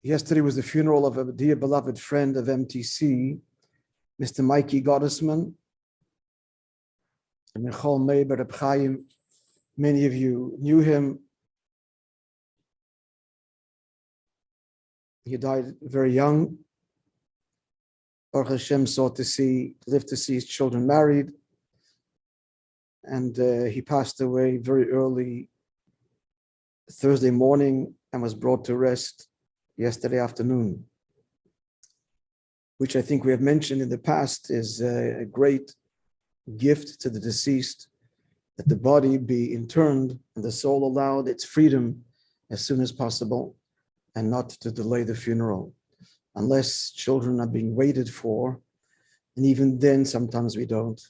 Yesterday was the funeral of a dear beloved friend of MTC, Mr. Mikey Gottesman. And Michal Meiber Reb Chaim, many of you knew him. He died very young. Baruch Hashem lived to see his children married. And he passed away very early Thursday morning and was brought to rest yesterday afternoon, which I think we have mentioned in the past is a great gift to the deceased, that the body be interned and the soul allowed its freedom as soon as possible and not to delay the funeral, unless children are being waited for. And even then, sometimes we don't.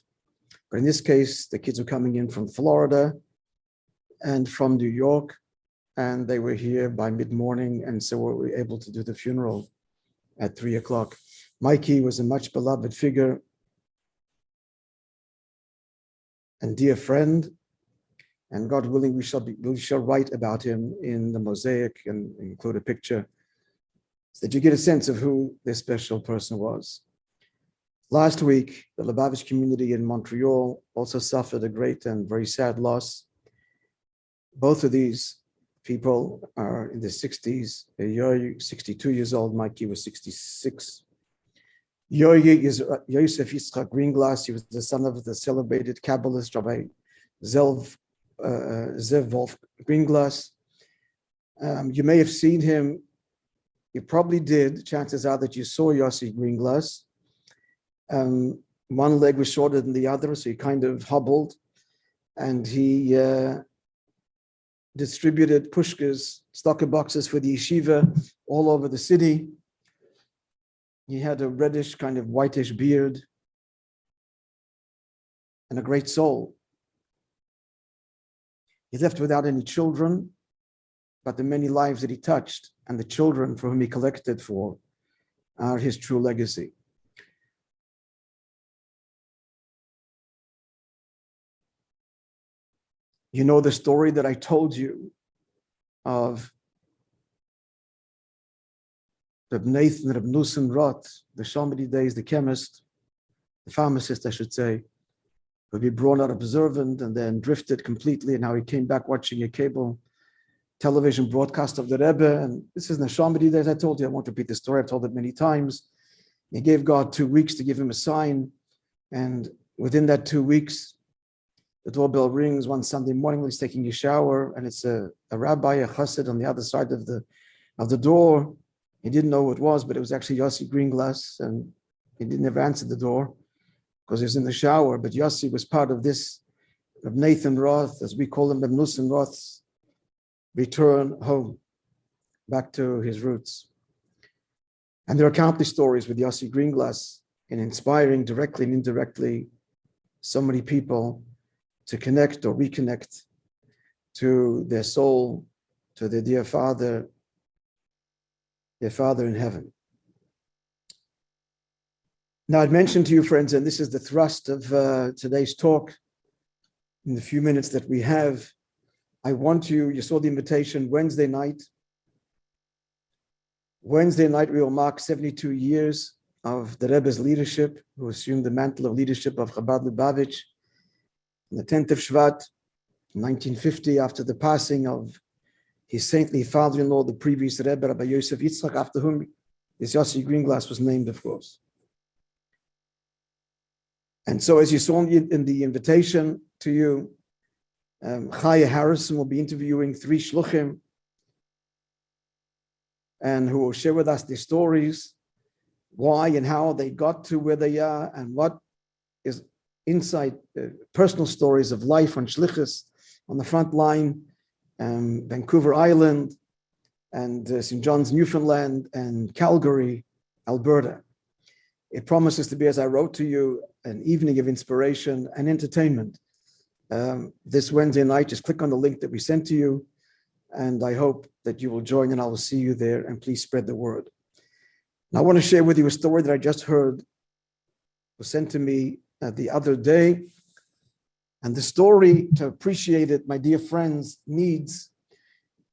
But in this case, the kids were coming in from Florida and from New York, and they were here by mid-morning, and so we were able to do the funeral at 3 o'clock. Mikey was a much beloved figure and dear friend, and God willing, we shall write about him in the mosaic and include a picture so that you get a sense of who this special person was. Last week, the Lubavitch community in Montreal also suffered a great and very sad loss. Both of these people are in their 60s. Yoy, 62 years old, Mikey was 66. Yoy is Yosef Yitzchak Greenglass. He was the son of the celebrated Kabbalist Rabbi Zev Wolf Greenglass. You may have seen him. You probably did. Chances are that you saw Yossi Greenglass. One leg was shorter than the other, so he kind of hobbled, and he distributed pushkas, stocker boxes for the yeshiva all over the city. He had a reddish, kind of whitish beard and a great soul. He left without any children, but the many lives that he touched and the children for whom he collected for are his true legacy. You know the story that I told you of Reb Nathan, Reb Nussen Roth, the Shalmidi days, the chemist, the pharmacist, I should say, would be brought out observant and then drifted completely, and how he came back watching a cable television broadcast of the Rebbe. And this is in the Shalmidi days. I told you, I won't repeat the story. I've told it many times. He gave God 2 weeks to give him a sign. And within that 2 weeks, the doorbell rings one Sunday morning when he's taking a shower, and it's a rabbi, a chassid on the other side of the door. He didn't know who it was, but it was actually Yossi Greenglass, and he didn't ever answer the door because he was in the shower. But Yossi was part of this Reb Nathan Roth, as we call him, Reb Nussen Roth's return home, back to his roots. And there are countless stories with Yossi Greenglass in inspiring directly and indirectly so many people to connect or reconnect to their soul, to their dear Father in heaven. Now, I'd mentioned to you, friends, and this is the thrust of today's talk, in the few minutes that we have, I want you saw the invitation Wednesday night. Wednesday night, we will mark 72 years of the Rebbe's leadership, who assumed the mantle of leadership of Chabad Lubavitch on the 10th of Shvat, 1950, after the passing of his saintly father-in-law, the previous Rebbe, Rabbi Yosef Yitzchak, after whom this Yossi Greenglass was named, of course. And so, as you saw in the invitation to you, Chaya Harrison will be interviewing 3 shluchim, and who will share with us their stories, why and how they got to where they are, and what is inside personal stories of life on shlichus, on the front line, Vancouver Island, and St. John's, Newfoundland, and Calgary, Alberta. It promises to be, as I wrote to you, an evening of inspiration and entertainment. This Wednesday night, just click on the link that we sent to you, and I hope that you will join, and I will see you there, and please spread the word. Now, I want to share with you a story that I just heard, was sent to me the other day. And the story, to appreciate it, my dear friends, needs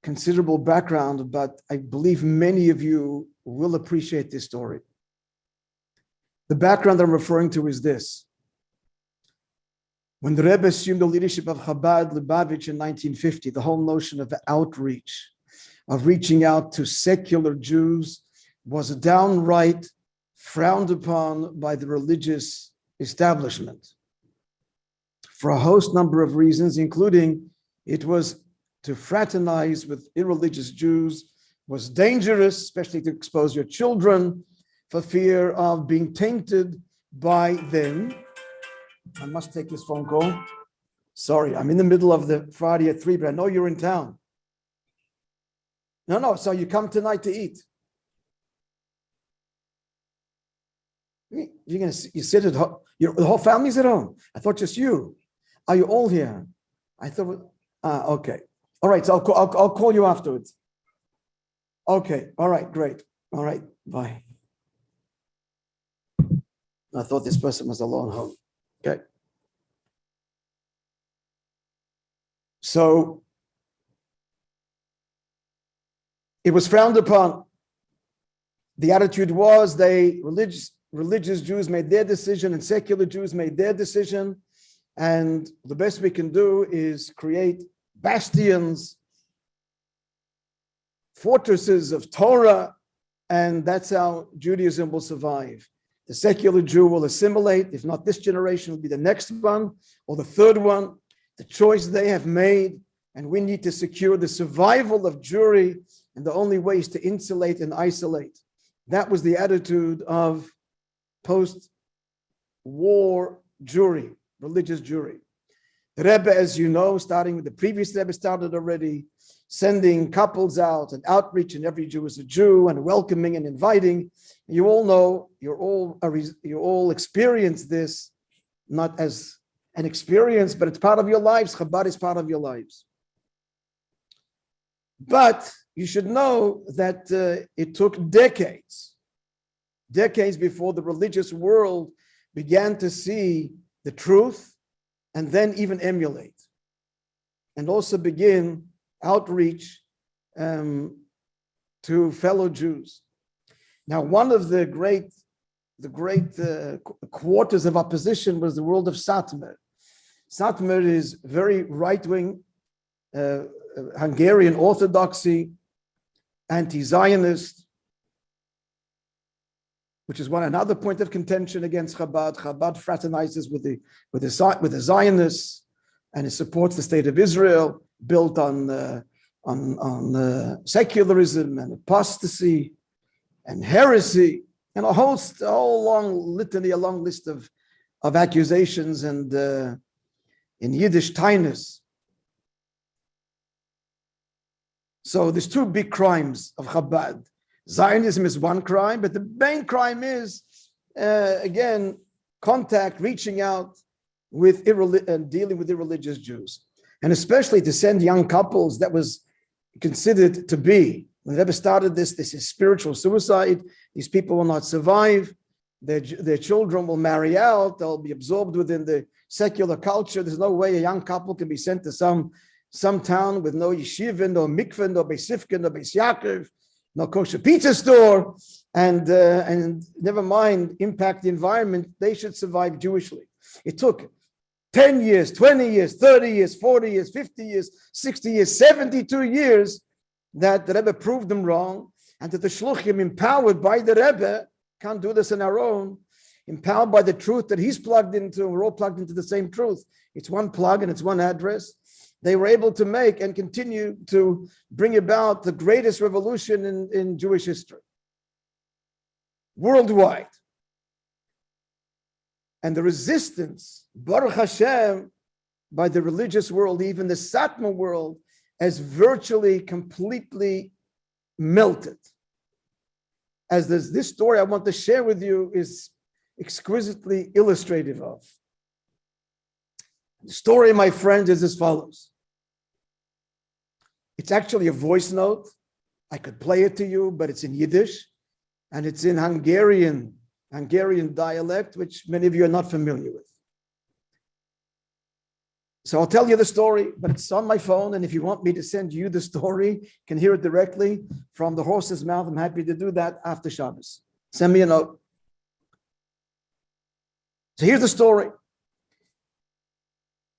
considerable background, but I believe many of you will appreciate this story. The background I'm referring to is this. When the Rebbe assumed the leadership of Chabad Lubavitch in 1950, the whole notion of outreach, of reaching out to secular Jews, was downright frowned upon by the religious establishment for a host number of reasons, including it was to fraternize with irreligious Jews was dangerous, especially to expose your children for fear of being tainted by them. I must take this phone call. Sorry, I'm in the middle of the Friday at 3, but I know you're in town. No, so you come tonight to eat. You sit at home. The whole family's at home. I thought just you. Are you all here? I thought, okay. All right, so I'll call you afterwards. Okay, all right, great. All right, bye. I thought this person was alone home. Okay. So it was frowned upon. The attitude was religious Jews made their decision and secular Jews made their decision. And the best we can do is create bastions, fortresses of Torah, and that's how Judaism will survive. The secular Jew will assimilate. If not this generation, will be the next one or the third one. The choice they have made, and we need to secure the survival of Jewry, and the only way is to insulate and isolate. That was the attitude of post-war Jewry, religious Jewry. The Rebbe, as you know, starting with the previous Rebbe, started already sending couples out and outreach, and every Jew is a Jew, and welcoming and inviting. You all know, you all experience this, not as an experience, but it's part of your lives. Chabad is part of your lives. But you should know that it took decades before the religious world began to see the truth and then even emulate and also begin outreach to fellow Jews. Now, one of the great quarters of opposition was the world of Satmar. Satmar is very right-wing, Hungarian Orthodoxy, anti-Zionist, which is another point of contention against Chabad. Chabad fraternizes with the Zionists, and it supports the state of Israel, built on secularism and apostasy and heresy, and a long list of accusations and in Yiddish tainus. So there's two big crimes of Chabad. Zionism is one crime, but the main crime is, again, contact, reaching out with dealing with irreligious Jews. And especially to send young couples, that was considered to be, when the Rebbe started this is spiritual suicide. These people will not survive. Their children will marry out. They'll be absorbed within the secular culture. There's no way a young couple can be sent to some town with no yeshiva, no mikveh, no beis sifka, no beis Yaakov, no kosher pizza store, and never mind impact the environment. They should survive Jewishly. It took 10 years, 20 years, 30 years, 40 years, 50 years, 60 years, 72 years that the Rebbe proved them wrong, and that the Shluchim, empowered by the Rebbe, can't do this on our own, empowered by the truth that he's plugged into. We're all plugged into the same truth. It's one plug and it's one address. They were able to make and continue to bring about the greatest revolution in Jewish history, worldwide. And the resistance, Baruch Hashem, by the religious world, even the Satmar world, has virtually completely melted. As this story I want to share with you is exquisitely illustrative of. The story, my friends, is as follows. It's actually a voice note. I could play it to you, but it's in Yiddish, and it's in Hungarian dialect, which many of you are not familiar with. So I'll tell you the story, but it's on my phone. And if you want me to send you the story, you can hear it directly from the horse's mouth. I'm happy to do that after Shabbos. Send me a note. So here's the story.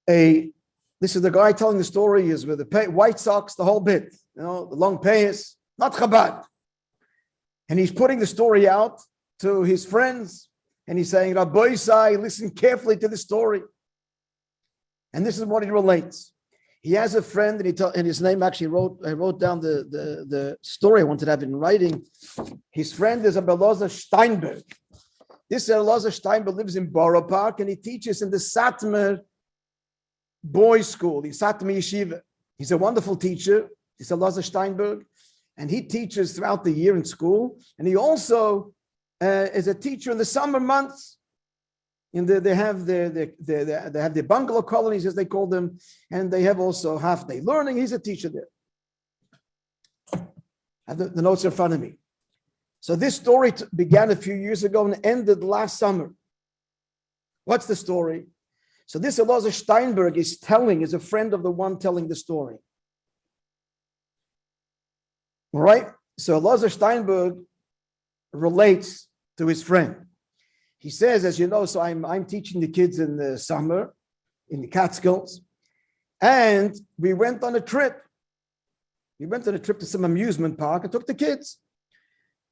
This is the guy telling the story. He is with the white socks, the whole bit, the long payas, not Chabad. And he's putting the story out to his friends. And he's saying, Rabbi, listen carefully to the story. And this is what he relates. He has a friend, and his name actually I wrote down the story I wanted to have in writing. His friend is Rabbi Elazar Steinberg. This Elazar Steinberg lives in Borough Park, and he teaches in the Satmar boys' school, the Satmar Yeshiva. He's a wonderful teacher. He's Elazar Steinberg, and he teaches throughout the year in school. And he also is a teacher in the summer months. They have the bungalow colonies, as they call them, and they have also half-day learning. He's a teacher there. I have the notes in front of me. So this story began a few years ago and ended last summer. What's the story? So this Elazar Steinberg is a friend of the one telling the story. All right? So Elazar Steinberg relates to his friend. He says, as you know, so I'm teaching the kids in the summer in the Catskills, and we went on a trip. We went on a trip to some amusement park and took the kids.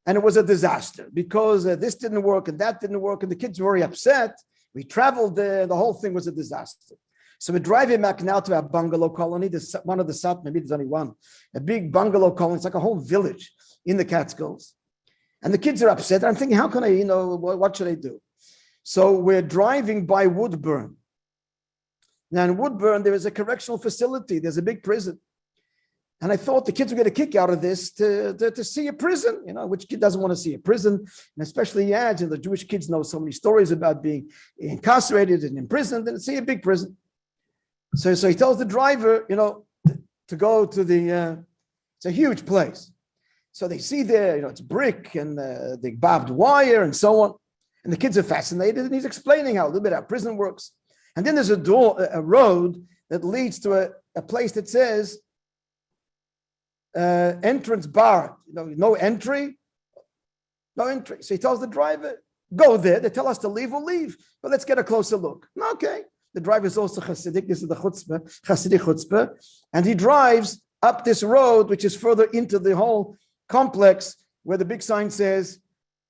And it was a disaster because this didn't work and that didn't work, and the kids were very upset. We traveled there, the whole thing was a disaster. So we're driving back now to our bungalow colony, one of the Sat, maybe there's only one, a big bungalow colony. It's like a whole village in the Catskills. And the kids are upset. I'm thinking, how can I, what should I do? So we're driving by Woodburn. Now in Woodburn, there is a correctional facility. There's a big prison. And I thought the kids would get a kick out of this to see a prison. Which kid doesn't want to see a prison? And especially, the Jewish kids know so many stories about being incarcerated and imprisoned, and see a big prison. So he tells the driver, to go to it's a huge place. So they see there, it's brick and the barbed wire and so on. And the kids are fascinated, and he's explaining a little bit how prison works. And then there's a road that leads to a place that says entrance barred. No entry. So he tells the driver, go there. They tell us to leave, we'll leave. But let's get a closer look. Okay. The driver is also chassidic. This is the chassidic chutzpah. And he drives up this road, which is further into the whole complex, where the big sign says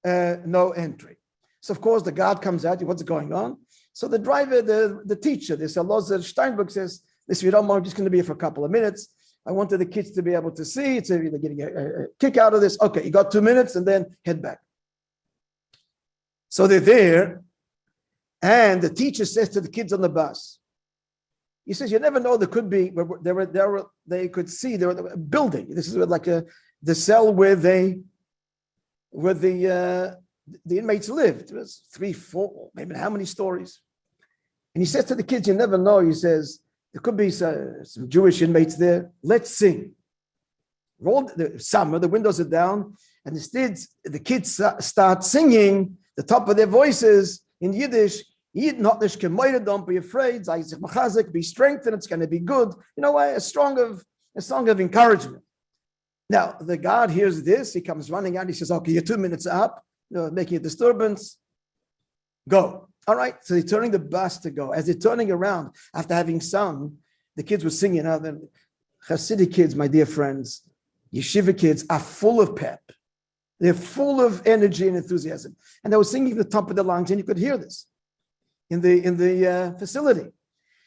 no entry. So of course the guard comes out. What's going on? So the driver, the teacher, this Elazar Steinberg, says, listen, you don't mind, I'm just going to be here for a couple of minutes. I wanted the kids to be able to see. They're getting a kick out of this. Okay, you got 2 minutes, and then head back. So they're there, and the teacher says to the kids on the bus, he says, you never know, there could be, they could see, there was a building. This is like the cell where the inmates lived. It was 3, 4, maybe how many stories. And he says to the kids, you never know, he says, there could be some Jewish inmates there. Let's sing. Summer, the windows are down, and the kids start singing the top of their voices in Yiddish. Don't be afraid. Be strengthened. It's going to be good. A song of encouragement. Now the guard hears this. He comes running out. He says, "Okay, you're 2 minutes up. Making a disturbance. Go." All right. So they're turning the bus to go. As they're turning around after having sung, the kids were singing. Now the chassidic kids, my dear friends, yeshiva kids, are full of pep. They're full of energy and enthusiasm, and they were singing at the top of their lungs, and you could hear this in the facility.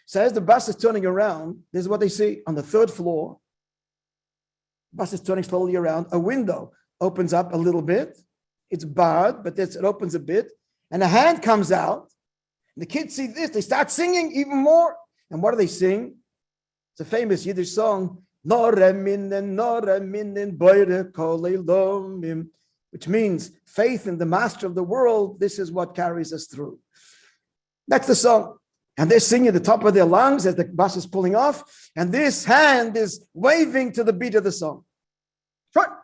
So as the bus is turning around, this is what they see on the 3rd floor. The bus is turning slowly around. A window opens up a little bit. It's barred, but it opens a bit, and a hand comes out. And the kids see this. They start singing even more. And what do they sing? It's a famous Yiddish song, which means faith in the master of the world. This is what carries us through. That's the song. And they're singing at the top of their lungs as the bus is pulling off. And this hand is waving to the beat of the song. Sure.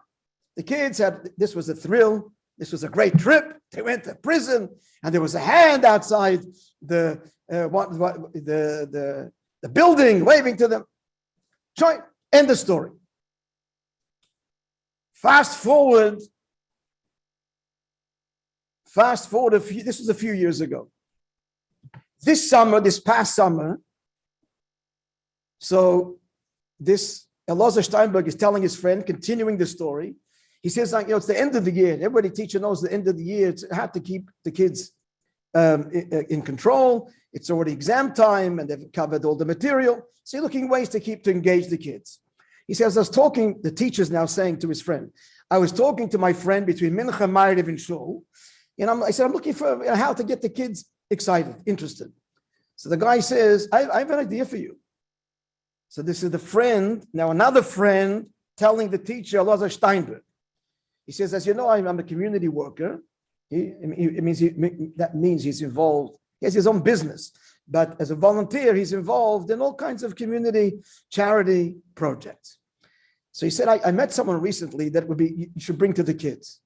The kids this was a thrill. This was a great trip. They went to prison, and there was a hand outside the the building, waving to them. Join. End the story. Fast forward this was a few years ago. This past summer, so this Elazar Steinberg is telling his friend, continuing the story. He says, it's the end of the year. Everybody, teacher knows the end of the year. It's hard to keep the kids in control. It's already exam time and they've covered all the material. So he's looking ways to engage the kids. He says, the teacher's now saying to his friend, I was talking to my friend between Mincha, Ma'ariv, and Shul. And I said, I'm looking for how to get the kids excited, interested. So the guy says, I have an idea for you. So this is the friend, now another friend telling the teacher, Elazar Steinberg. He says, as you know, I'm a community worker. That means he's involved. He has his own business. But as a volunteer, he's involved in all kinds of community charity projects. So he said, I met someone recently that you should bring to the kids.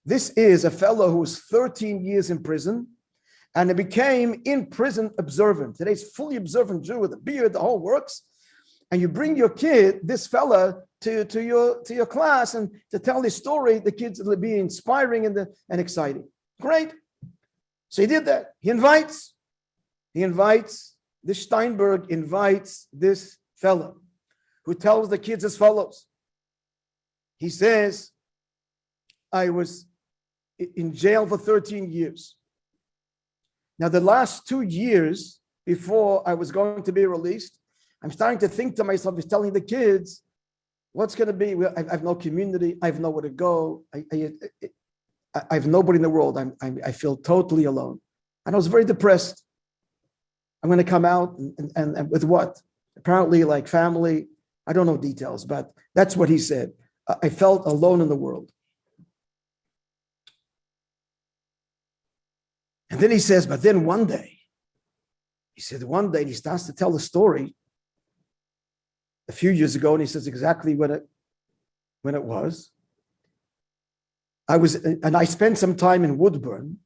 This is a fellow who was 13 years in prison and it became in prison observant. Today he's fully observant Jew with a beard, the whole works. And you bring your kid, this fella, to your class and to tell his story, the kids will be inspiring and exciting. Great. So he did that. This Steinberg invites this fellow who tells the kids as follows. He says, I was in jail for 13 years. Now, the last 2 years before I was going to be released, I'm starting to think to myself, he's telling the kids, what's going to be? I have no community. I have nowhere to go. I have nobody in the world. I feel totally alone. And I was very depressed. I'm going to come out and with what? Apparently like family. I don't know details, but that's what he said. I felt alone in the world. And then he says, but then one day, he starts to tell the story a few years ago, and he says exactly when it was. I spent some time in Woodburn,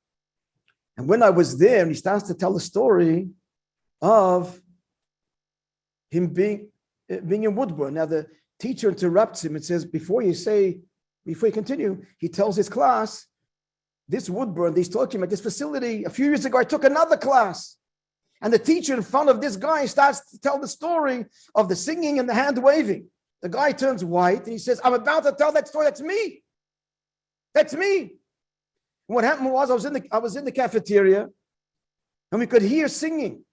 and when I was there, and he starts to tell the story of him being in Woodburn. Now the teacher interrupts him and says, before you continue, he tells his class, this Woodburn, he's talking about this facility. A few years ago, I took another class. And the teacher in front of this guy starts to tell the story of the singing and the hand waving. The guy turns white and he says, I'm about to tell that story. That's me. That's me. And what happened was I was in the cafeteria and we could hear singing.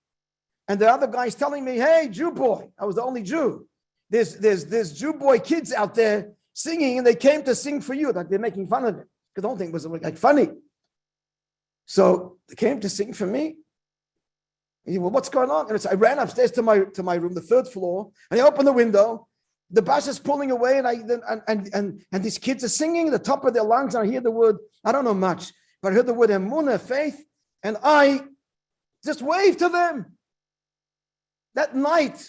And the other guy's telling me, hey, Jew boy. I was the only Jew. There's Jew boy kids out there singing and they came to sing for you. Like they're making fun of it. Because the whole thing was like funny. So they came to sing for me. And he, well, what's going on? And I ran upstairs to my room, the third floor, and I opened the window. The bus is pulling away, and these kids are singing at the top of their lungs. And I hear the word, I don't know much, but I heard the word emunah, faith, and I just waved to them. That night,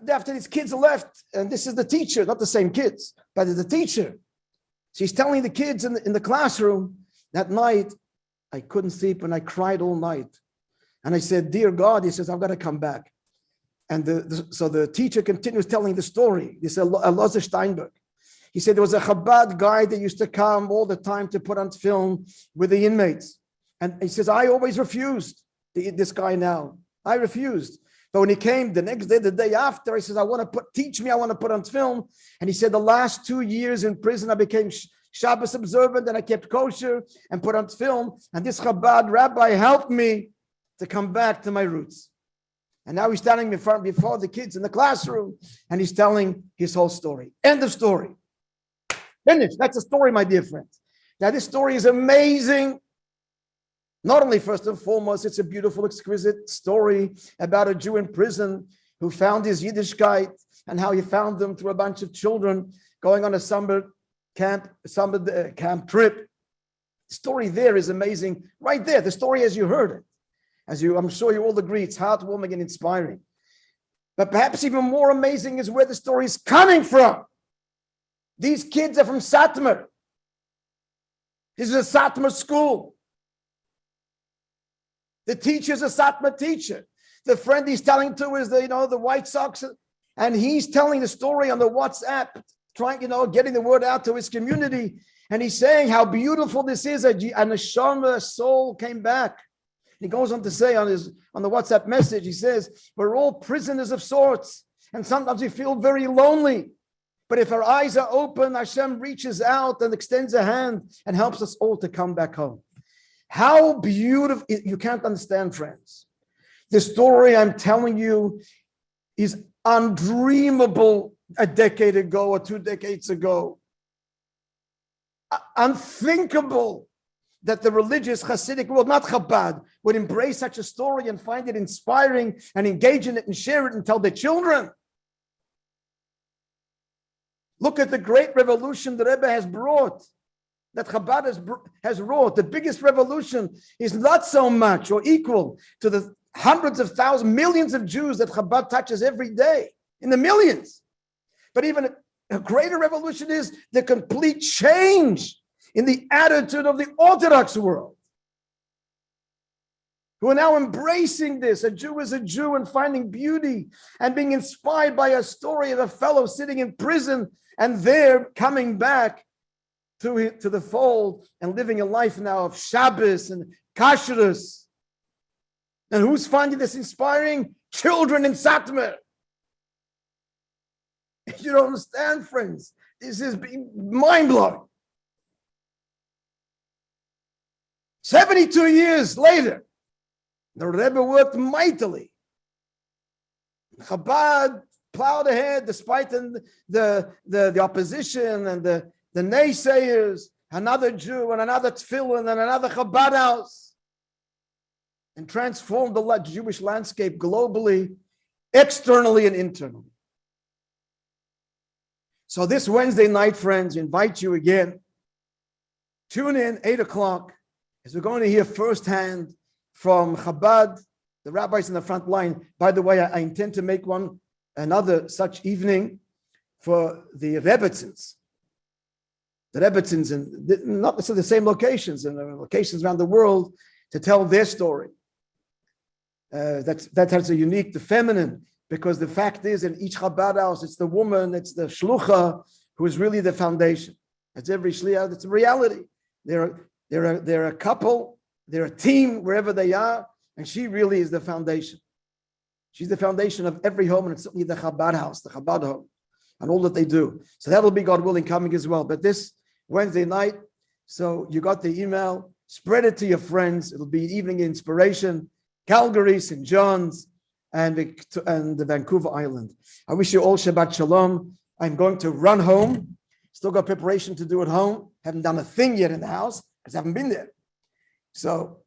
after these kids left, and this is the teacher, not the same kids, but it's the teacher. She's telling the kids in the classroom, that night, I couldn't sleep and I cried all night. And I said, dear God, he says, I've got to come back. And so the teacher continues telling the story. This is Elazar Steinberg. He said there was a Chabad guy that used to come all the time to put on film with the inmates. And he says, I always refused to eat this guy now. I refused. But when he came the next day, the day after, he says, I want to put on film. And he said, the last 2 years in prison, I became Shabbos observant and I kept kosher and put on film. And this Chabad rabbi helped me to come back to my roots. And now he's standing before the kids in the classroom and he's telling his whole story. End of story. Finish. That's a story, my dear friends. Now this story is amazing. Not only first and foremost, it's a beautiful, exquisite story about a Jew in prison who found his Yiddishkeit and how he found them through a bunch of children going on a summer camp trip. The story there is amazing. Right there, the story as you heard it. I'm sure you all agree, it's heartwarming and inspiring. But perhaps even more amazing is where the story is coming from. These kids are from Satmar. This is a Satmar school. The teacher is a Satmar teacher. The friend he's telling to is the White Sox, and he's telling the story on the WhatsApp, trying, getting the word out to his community. And he's saying how beautiful this is. A neshama, a soul came back. He goes on to say on the WhatsApp message, he says, we're all prisoners of sorts. And sometimes we feel very lonely. But if our eyes are open, Hashem reaches out and extends a hand and helps us all to come back home. How beautiful. You can't understand, friends. The story I'm telling you is undreamable a decade ago or 2 decades ago. Unthinkable that the religious chassidic world, not Chabad, would embrace such a story and find it inspiring and engage in it and share it and tell their children. Look at the great revolution the Rebbe has brought, that Chabad has wrought. The biggest revolution is not so much or equal to the hundreds of thousands, millions of Jews that Chabad touches every day, in the millions. But even a greater revolution is the complete change in the attitude of the Orthodox world, who are now embracing this. A Jew is a Jew and finding beauty and being inspired by a story of a fellow sitting in prison and there coming back to the fold and living a life now of Shabbos and kashrus. And who's finding this inspiring? Children in Satmar. You don't understand, friends. This is mind-blowing. 72 years later, the Rebbe worked mightily. Chabad plowed ahead despite the opposition and the naysayers. Another Jew and another tefillin and another Chabad house, and transformed the Jewish landscape globally, externally and internally. So this Wednesday night, friends, invite you again. Tune in 8 o'clock, as we're going to hear firsthand from Chabad, the rabbis in the front line. By the way, I intend to make another such evening for the Rebbetzins. The Rebbetzins, and not necessarily the same locations, and locations around the world, to tell their story. That has a unique, the feminine, because the fact is, in each Chabad house, it's the woman, it's the shlucha, who is really the foundation. It's every shliach, it's a reality. They're a couple, they're a team wherever they are, and she really is the foundation. She's the foundation of every home, and it's certainly the Chabad house, the Chabad home, and all that they do. So that'll be, God willing, coming as well. But this Wednesday night, so you got the email, spread it to your friends. It'll be evening inspiration, Calgary, St. John's, and the Vancouver Island. I wish you all Shabbat Shalom. I'm going to run home. Still got preparation to do at home. Haven't done a thing yet in the house because I haven't been there. So,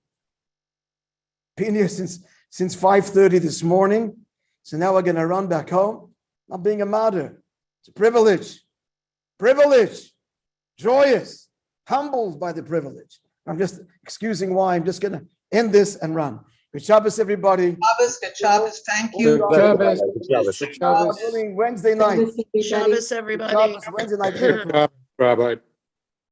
been here since 5:30 this morning. So now we're going to run back home. Not being a martyr. It's a privilege, joyous, humbled by the privilege. I'm just excusing why. I'm just going to end this and run. Good Shabbos, everybody. Good Shabbos. Thank you. Good Shabbos. Wednesday night. Shabbos, everybody. Shabbos, Wednesday night. Rabbi.